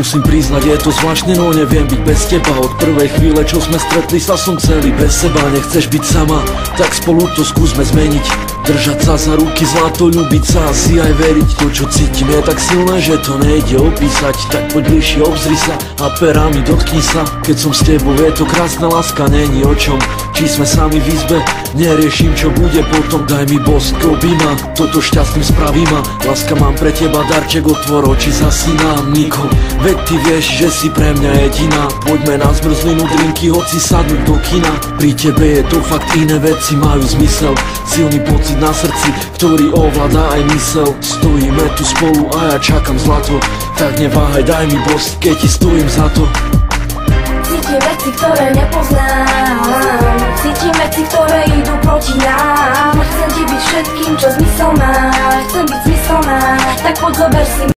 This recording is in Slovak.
Musím priznať, je to zvláštne, no neviem byť bez teba. Od prvej chvíle, čo sme stretli sa, som celý bez seba. Nechceš byť sama, tak spolu to skúsme zmeniť. Držať sa za ruky, zlato, ľúbiť sa, asi aj veriť. To, čo cítim, je tak silné, že to nejde opísať. Tak poď bližšie, obzri sa a perami dotkni sa. Keď som s tebou, je to krásna láska, není o čom. Či sme sami v izbe, neriešim, čo bude potom. Daj mi bosk, objíma, toto šťastným spraví ma. Láska, mám pre teba darček, otvor oči, zasínam. Niko, veď ty vieš, že si pre mňa jediná. Poďme na zmrzlinu, drinky, hoci sadnúť do kina. Pri tebe je to fakt iné, veci majú zmysel. Silný pocit na srdci, ktorý ovláda aj mysel. Stojíme tu spolu a ja čakám zlato. Tak neváhaj, daj mi bosk, keď ti stojím za to. Cítim veci, ktoré nepoznám. Cítim veci, ktoré idú proti nám. Chcem ti byť všetkým, čo zmysel má. Chcem byť zmyselná, tak poď zober si